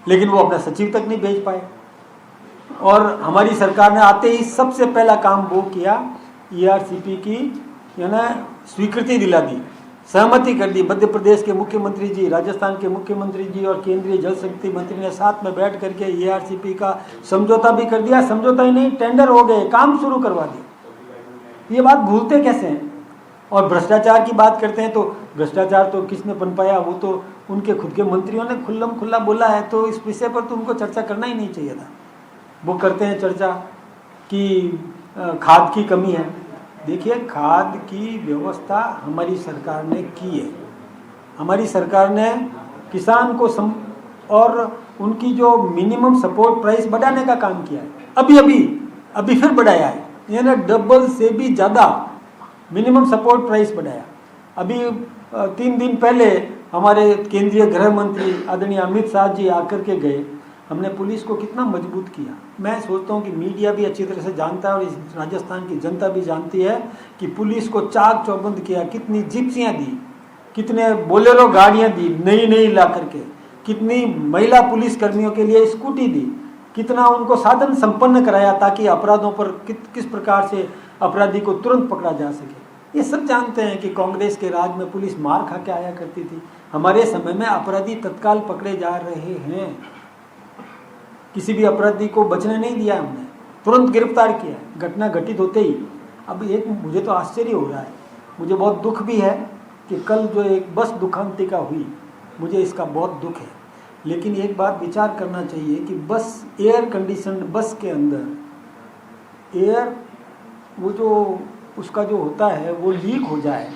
लेकिन वो अपना सचिव तक नहीं भेज पाए। और हमारी सरकार ने आते ही सबसे पहला काम वो किया, ERCP की स्वीकृति दिला दी, सहमति कर दी। मध्य प्रदेश के मुख्यमंत्री जी, राजस्थान के मुख्यमंत्री जी और केंद्रीय जल शक्ति मंत्री ने साथ में बैठ करके ERCP का समझौता भी कर दिया। समझौता ही नहीं, टेंडर हो गए, काम शुरू करवा दिया। ये बात भूलते कैसे हैं। और भ्रष्टाचार की बात करते हैं तो भ्रष्टाचार तो किसने पनपाया, वो तो उनके खुद के मंत्रियों ने खुल्लम खुल्ला बोला है। तो इस विषय पर तो उनको चर्चा करना ही नहीं चाहिए था। वो करते हैं चर्चा कि खाद की कमी है। देखिए, खाद की व्यवस्था हमारी सरकार ने की है। हमारी सरकार ने किसान को और उनकी जो मिनिमम सपोर्ट प्राइस बढ़ाने का काम किया है। अभी फिर बढ़ाया है, यानी डबल से भी ज़्यादा मिनिमम सपोर्ट प्राइस बढ़ाया। अभी 3 दिन पहले हमारे केंद्रीय गृह मंत्री आदरणीय अमित शाह जी आकर के गए। हमने पुलिस को कितना मजबूत किया। मैं सोचता हूँ कि मीडिया भी अच्छी तरह से जानता है और इस राजस्थान की जनता भी जानती है कि पुलिस को चाक चौबंद किया। कितनी जिप्सियाँ दी, कितने बोलेरो गाड़ियाँ दी नई ला करके, कितनी महिला पुलिस कर्मियों के लिए स्कूटी दी, कितना उनको साधन संपन्न कराया ताकि अपराधों पर किस प्रकार से अपराधी को तुरंत पकड़ा जा सके। ये सब जानते हैं कि कांग्रेस के राज में पुलिस मार खा के आया करती थी। हमारे समय में अपराधी तत्काल पकड़े जा रहे हैं। किसी भी अपराधी को बचने नहीं दिया, हमने तुरंत गिरफ्तार किया घटना घटित होते ही। अब एक मुझे तो आश्चर्य हो रहा है, मुझे बहुत दुख भी है कि कल जो एक बस दुखांतिका हुई, मुझे इसका बहुत दुख है। लेकिन एक बात विचार करना चाहिए कि बस एयर कंडीशनड बस के अंदर एयर वो जो उसका जो होता है वो लीक हो जाए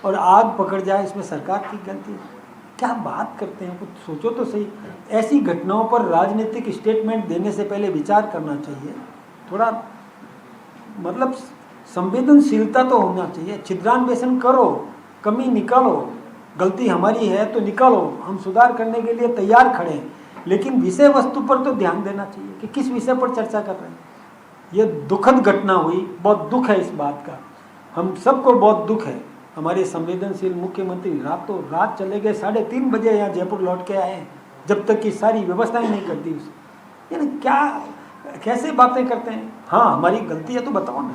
और आग पकड़ जाए, इसमें सरकार की गलती है। क्या बात करते हैं, कुछ सोचो तो सही। ऐसी घटनाओं पर राजनीतिक स्टेटमेंट देने से पहले विचार करना चाहिए। थोड़ा मतलब संवेदनशीलता तो होना चाहिए। छिद्रान्वेषण करो, कमी निकालो, गलती हमारी है तो निकालो, हम सुधार करने के लिए तैयार खड़े हैं। लेकिन विषय वस्तु पर तो ध्यान देना चाहिए कि किस विषय पर चर्चा कर रहे हैं। ये दुखद घटना हुई, बहुत दुख है इस बात का, हम सबको बहुत दुख है। हमारे संवेदनशील मुख्यमंत्री रातों रात चले गए, 3:30 बजे यहाँ जयपुर लौट के आए, जब तक कि सारी व्यवस्थाएं नहीं करती उसे। यानी क्या कैसे बातें करते हैं। हाँ, हमारी गलती है तो बताओ ना,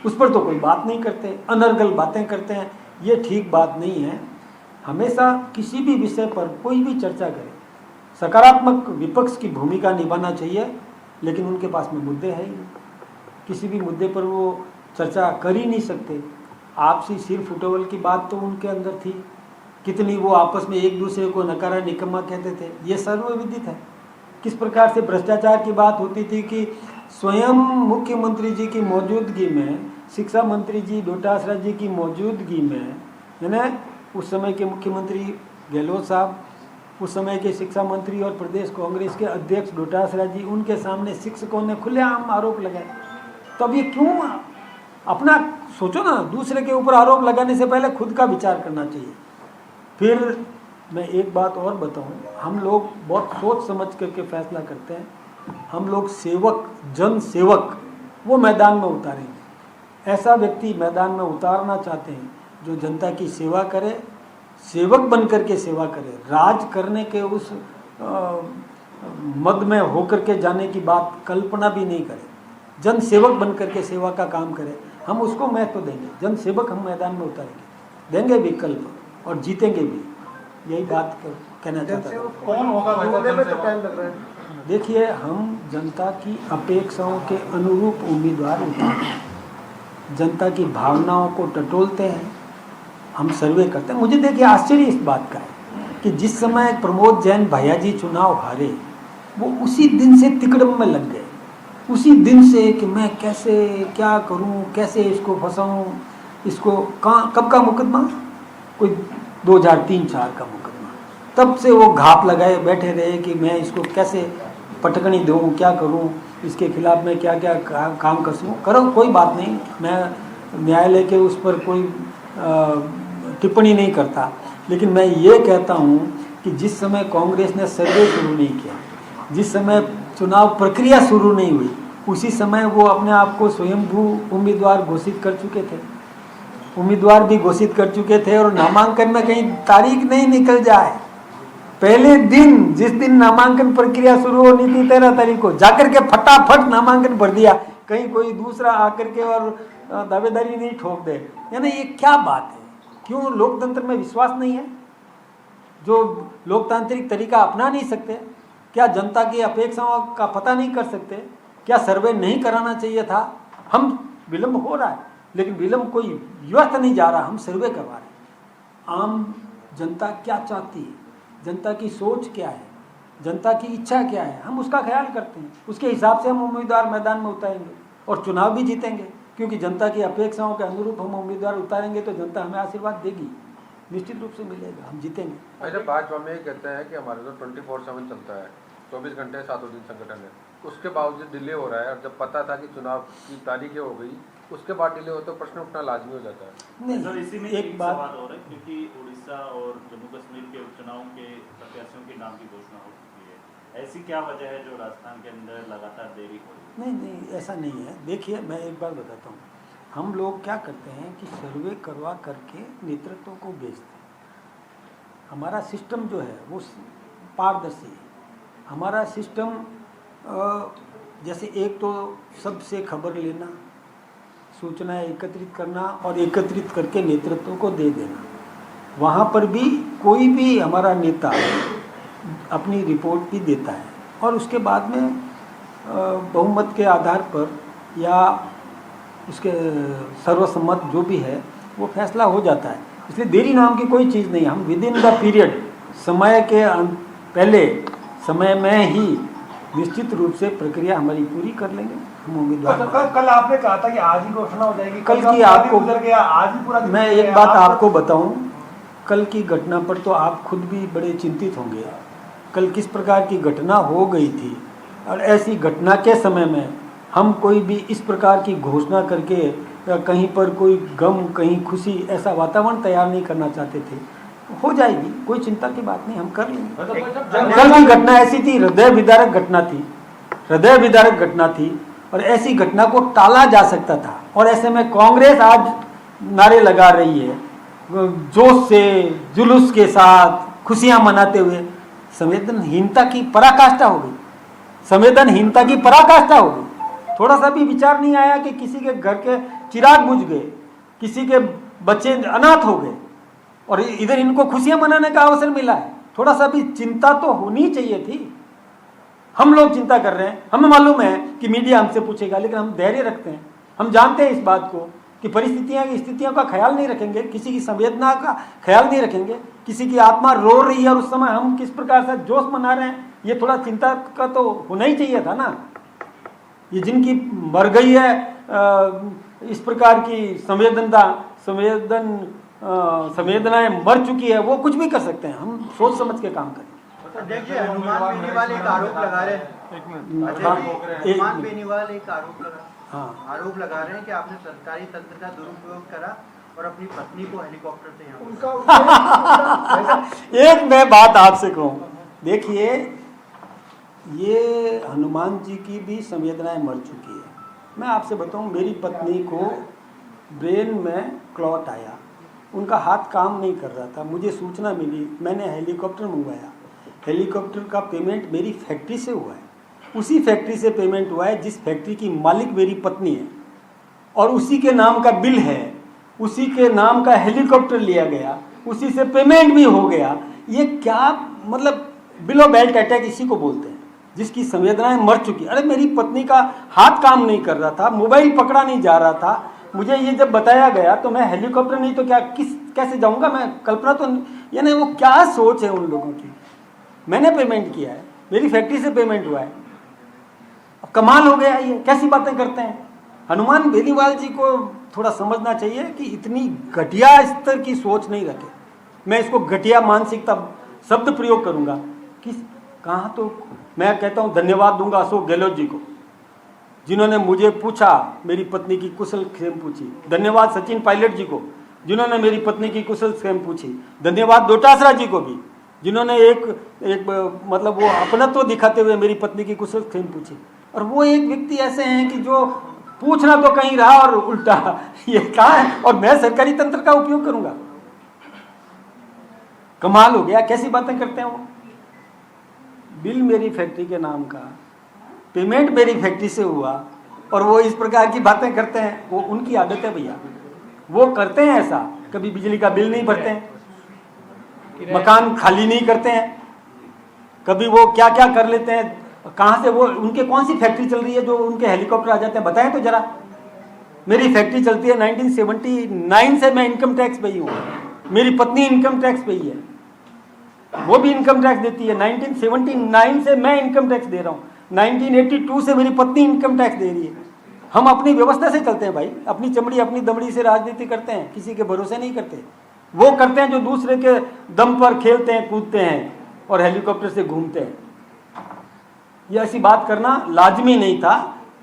उस पर तो कोई बात नहीं करते, अनर्गल बातें करते हैं। ये ठीक बात नहीं है। हमेशा किसी भी विषय पर कोई भी चर्चा करे, सकारात्मक विपक्ष की भूमिका निभाना चाहिए, लेकिन उनके पास में मुद्दे है ही नहीं। किसी भी मुद्दे पर वो चर्चा कर ही नहीं सकते। आपसी सिर फुटबॉल की बात तो उनके अंदर थी, कितनी वो आपस में एक दूसरे को नकारा निकम्मा कहते थे, ये सर्वविदित है। किस प्रकार से भ्रष्टाचार की बात होती थी कि स्वयं मुख्यमंत्री जी की मौजूदगी में, शिक्षा मंत्री जी डोटासरा जी की मौजूदगी में, है ना, उस समय के मुख्यमंत्री गहलोत साहब, उस समय के शिक्षा मंत्री और प्रदेश कांग्रेस के अध्यक्ष डोटासरा जी, उनके सामने शिक्षकों ने खुलेआम आरोप लगाए। तब ये क्यों, अपना सोचो ना, दूसरे के ऊपर आरोप लगाने से पहले खुद का विचार करना चाहिए। फिर मैं एक बात और बताऊं, हम लोग बहुत सोच समझ करके फैसला करते हैं। हम लोग सेवक, जन सेवक वो मैदान में उतारेंगे। ऐसा व्यक्ति मैदान में उतारना चाहते हैं जो जनता की सेवा करे, सेवक बन करके सेवा करे, राज करने के उस मद में होकर के जाने की बात कल्पना भी नहीं करे। जन सेवक बन करके सेवा का काम करे, हम उसको महत्व देंगे। जन सेवक हम मैदान में उतारेंगे, देंगे विकल्प और जीतेंगे भी। यही बात कहना चाहता हूँ। कौन होगा में तो टाइम लग रहा है। देखिए, हम जनता की अपेक्षाओं के अनुरूप उम्मीदवार उतारते हैं, जनता की भावनाओं को टटोलते हैं, हम सर्वे करते हैं। मुझे देखिए आश्चर्य इस बात का है कि जिस समय प्रमोद जैन भैया जी चुनाव हारे, वो उसी दिन से तिकड़म में लग गए। उसी दिन से कि मैं कैसे क्या करूं, कैसे इसको फंसाऊं, इसको कहाँ कब का मुकदमा, कोई 2003-04 का मुकदमा। तब से वो घात लगाए बैठे रहे कि मैं इसको कैसे पटकनी दूं, क्या करूं, इसके खिलाफ मैं क्या क्या काम कर सकूँ। करो, कोई बात नहीं, मैं न्यायालय के उस पर कोई टिप्पणी नहीं करता। लेकिन मैं ये कहता हूँ कि जिस समय कांग्रेस ने सर्वे शुरू नहीं किया, जिस समय चुनाव प्रक्रिया शुरू नहीं हुई, उसी समय वो अपने आप को स्वयंभू उम्मीदवार घोषित कर चुके थे, उम्मीदवार भी घोषित कर चुके थे। और नामांकन में कहीं तारीख नहीं निकल जाए, पहले दिन जिस दिन नामांकन प्रक्रिया शुरू होनी थी 13 तारीख को जाकर के फटाफट नामांकन भर दिया, कहीं कोई दूसरा आकर के और दावेदारी नहीं ठोक दे। यानी ये क्या बात है? क्यों लोकतंत्र में विश्वास नहीं है? जो लोकतांत्रिक तरीका अपना नहीं सकते? क्या जनता की अपेक्षाओं का पता नहीं कर सकते? क्या सर्वे नहीं कराना चाहिए था? हम विलम्ब हो रहा है, लेकिन विलम्ब कोई व्यर्थ नहीं जा रहा, हम सर्वे करवा रहे हैं। आम जनता क्या चाहती है, जनता की सोच क्या है, जनता की इच्छा क्या है, हम उसका ख्याल करते हैं। उसके हिसाब से हम उम्मीदवार मैदान में उतारेंगे और चुनाव भी जीतेंगे, क्योंकि जनता की अपेक्षाओं के अनुरूप हम उम्मीदवार उतारेंगे तो जनता हमें आशीर्वाद देगी, निश्चित रूप से मिलेगा, हम जीतेंगे। अच्छा, भाजपा में ये कहते हैं कि हमारे तो 24/7 चलता है, 24 घंटे 7 दिन संगठन है, उसके बावजूद डिले हो रहा है। और जब पता था कि चुनाव की तारीखें हो गई, उसके बाद डिले हो तो प्रश्न उठना लाजमी हो जाता है। नहीं सर, इसी में एक बात सवाल हो रहा है, क्योंकि उड़ीसा और जम्मू कश्मीर के उपचुनाव के प्रत्याशियों के नाम की घोषणा हो चुकी है, ऐसी क्या वजह है जो राजस्थान के अंदर लगातार देरी हो रही है? नहीं, ऐसा नहीं है। देखिए, मैं एक बात बताता हूँ, हम लोग क्या करते हैं कि सर्वे करवा करके नेतृत्व को भेजते हैं। हमारा सिस्टम जो है वो पारदर्शी है। हमारा सिस्टम जैसे एक तो सबसे खबर लेना, सूचना एकत्रित करना और एकत्रित करके नेतृत्व को दे देना। वहाँ पर भी कोई भी हमारा नेता अपनी रिपोर्ट भी देता है और उसके बाद में बहुमत के आधार पर या उसके सर्वसम्मत जो भी है वो फैसला हो जाता है। इसलिए देरी नाम की कोई चीज़ नहीं। हम विद इन द पीरियड, समय के पहले समय में ही निश्चित रूप से प्रक्रिया हमारी पूरी कर लेंगे। हम उम्मीदवार। कल आपने कहा था कि आज ही घोषणा हो जाएगी, कल की आपको गुजर गया, आज ही पूरा दिन मैं गुजर एक गया। बात आपको बताऊं, कल की घटना पर तो आप खुद भी बड़े चिंतित होंगे। कल किस प्रकार की घटना हो गई थी, और ऐसी घटना के समय में हम कोई भी इस प्रकार की घोषणा करके या कहीं पर कोई गम, कहीं खुशी, ऐसा वातावरण तैयार नहीं करना चाहते थे। हो जाएगी, कोई चिंता की बात नहीं, हम कर लेंगे। कल की घटना ऐसी थी, हृदय विदारक घटना थी, हृदय विदारक घटना थी, और ऐसी घटना को टाला जा सकता था। और ऐसे में कांग्रेस आज नारे लगा रही है जोश से, जुलूस के साथ, खुशियां मनाते हुए। संवेदनहीनता की पराकाष्ठा हो गई, संवेदनहीनता की पराकाष्ठा हो गई। थोड़ा सा भी विचार नहीं आया कि किसी के घर के चिराग बुझ गए, किसी के बच्चे अनाथ हो गए और इधर इनको खुशियां मनाने का अवसर मिला है। थोड़ा सा भी चिंता तो होनी चाहिए थी। हम लोग चिंता कर रहे हैं, हमें मालूम है कि मीडिया हमसे पूछेगा, लेकिन हम धैर्य रखते हैं। हम जानते हैं इस बात को कि स्थितियों का ख्याल नहीं रखेंगे, किसी की संवेदना का ख्याल नहीं रखेंगे, किसी की आत्मा रो रही है और उस समय हम किस प्रकार से जोश मना रहे हैं, ये थोड़ा चिंता का तो होना ही चाहिए था ना। ये जिनकी मर गई है इस प्रकार की संवेदनाएं मर चुकी है, वो कुछ भी कर सकते हैं। हम सोच समझ के काम करें। देखिए, हनुमान बेनीवाल एक आरोप लगा रहे हैं। हनुमान बेनीवाल एक आरोप लगा रहे हैं कि आपने सरकारी तंत्र का दुरुपयोग करा और अपनी पत्नी को हेलीकॉप्टर से यहाँ एक मैं बात आपसे कहूँ, देखिए, ये हनुमान जी की भी संवेदनाएं मर चुकी है। मैं आपसे बताऊं, मेरी पत्नी को ब्रेन में क्लॉट आया, उनका हाथ काम नहीं कर रहा था, मुझे सूचना मिली, मैंने हेलीकॉप्टर मंगवाया। हेलीकॉप्टर का पेमेंट मेरी फैक्ट्री से हुआ है, उसी फैक्ट्री से पेमेंट हुआ है जिस फैक्ट्री की मालिक मेरी पत्नी है, और उसी के नाम का बिल है, उसी के नाम का हेलीकॉप्टर लिया गया, उसी से पेमेंट भी हो गया। ये क्या मतलब बिलो बेल्ट अटैक इसी को बोलते हैं, जिसकी संवेदनाएं मर चुकी। अरे मेरी पत्नी का हाथ काम नहीं कर रहा था, मोबाइल पकड़ा नहीं जा रहा था, मुझे ये जब बताया गया तो मैं हेलीकॉप्टर नहीं तो क्या कैसे जाऊंगा मैं, कल्पना तो यानी वो क्या सोच है उन लोगों की। मैंने पेमेंट किया है, मेरी फैक्ट्री से पेमेंट हुआ है, अब कमाल हो गया। ये कैसी बातें करते हैं। हनुमान बेनीवाल जी को थोड़ा समझना चाहिए कि इतनी घटिया स्तर की सोच नहीं रखे। मैं इसको घटिया मानसिकता शब्द प्रयोग करूंगा किस कहाँ, तो मैं कहता हूँ धन्यवाद दूंगा अशोक गहलोत जी को, जिन्होंने मुझे पूछा, मेरी पत्नी की कुशल क्षेम पूछी। धन्यवाद सचिन पायलट जी को, जिन्होंने मेरी पत्नी की कुशल क्षेम पूछी। धन्यवाद डोटासरा जी को भी, जिन्होंने एक मतलब वो अपनत्व दिखाते हुए मेरी पत्नी की कुशल क्षेम पूछी। और वो एक व्यक्ति ऐसे हैं कि जो पूछना तो कहीं रहा और उल्टा ये कहाँ है, और मैं सरकारी तंत्र का उपयोग करूंगा। कमाल हो गया, कैसी बातें करते हैं वो। बिल मेरी फैक्ट्री के नाम का, पेमेंट मेरी फैक्ट्री से हुआ, और वो इस प्रकार की बातें करते हैं। वो उनकी आदत है भैया, वो करते हैं ऐसा। कभी बिजली का बिल नहीं भरते हैं, मकान खाली नहीं करते हैं, कभी वो क्या क्या कर लेते हैं। कहाँ से वो, उनके कौन सी फैक्ट्री चल रही है जो उनके हेलीकॉप्टर आ जाते हैं, बताएं तो जरा। मेरी फैक्ट्री चलती है 1979 से, मैं इनकम टैक्स पे ही हूँ। मेरी पत्नी इनकम टैक्स पे ही है, वो भी इनकम टैक्स देती है। 1979 से मैं इनकम टैक्स दे रहा हूँ, 1982 से मेरी पत्नी इनकम टैक्स दे रही है। हम अपनी व्यवस्था से चलते हैं भाई, अपनी चमड़ी अपनी दमड़ी से राजनीति करते हैं, किसी के भरोसे नहीं करते। वो करते हैं जो दूसरे के दम पर खेलते हैं, कूदते हैं और हेलीकॉप्टर से घूमते हैं। ये ऐसी बात करना लाजमी नहीं था।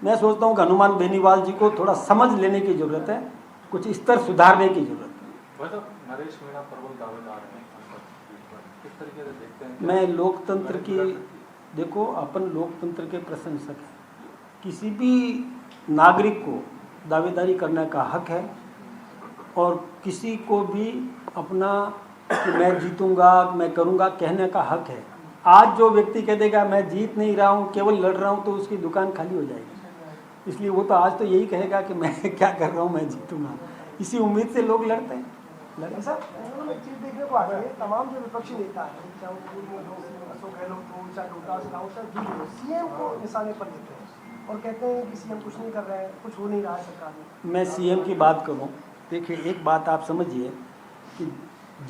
मैं सोचता हूँ कि हनुमान बेनीवाल जी को थोड़ा समझ लेने की जरूरत है, कुछ स्तर सुधारने की जरूरत है। नरेश मीणा प्रबल दावेदार हैं, किस तरीके से देखते हैं? मैं लोकतंत्र की, देखो अपन लोकतंत्र के प्रशंसक हैं। किसी भी नागरिक को दावेदारी करने का हक है, और किसी को भी अपना कि मैं जीतूंगा, मैं करूंगा कहने का हक है। आज जो व्यक्ति कह देगा मैं जीत नहीं रहा हूं, केवल लड़ रहा हूं, तो उसकी दुकान खाली हो जाएगी। इसलिए वो तो आज तो यही कहेगा कि मैं क्या कर रहा हूं, मैं जीतूंगा। इसी उम्मीद से लोग लड़ते हैं। सर, एक चीज देखने को आ रही है, तमाम जो विपक्षी नेता हैं, चाहे वो पूर्व में अशोक गहलोत हो, चाहे रोहतास राव, चाहे सीएम को निशाने पर लेते हैं और कहते हैं कि सीएम कुछ नहीं कर रहे हैं, कुछ हो नहीं रहा है सरकार में। मैं सीएम की बात करूं, देखिए एक बात आप समझिए कि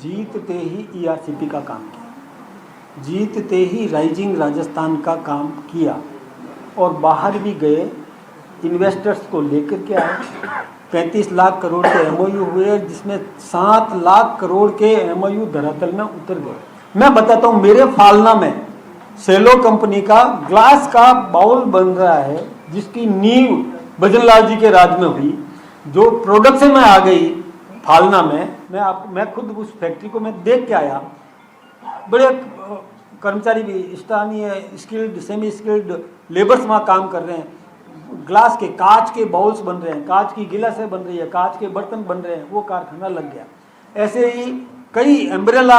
जीतते ही ईआरसीपी का काम किया, जीतते ही राइजिंग राजस्थान का काम किया, और बाहर भी गए, इन्वेस्टर्स को लेकर के आए। 35 लाख करोड़ के एमओयू हुए, जिसमें 7 लाख करोड़ के एमओयू धरातल में उतर गए। मैं बताता हूँ, मेरे फालना में सेलो कंपनी का ग्लास का बाउल बन रहा है, जिसकी नींव भजनलाल जी के राज में हुई, जो प्रोडक्शन में आ गई फालना में। मैं खुद उस फैक्ट्री को मैं देख के आया। बड़े कर्मचारी भी, स्थानीय स्किल्ड सेमी स्किल्ड लेबर्स वहाँ काम कर रहे हैं। ग्लास के, कांच के बाउल्स बन रहे हैं, कांच की गिलासें बन रही है, कांच के बर्तन बन रहे हैं, वो कारखाना लग गया। ऐसे ही कई एम्ब्रेला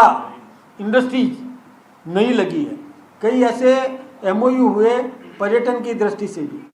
इंडस्ट्रीज नई लगी है, कई ऐसे एमओयू हुए पर्यटन की दृष्टि से भी।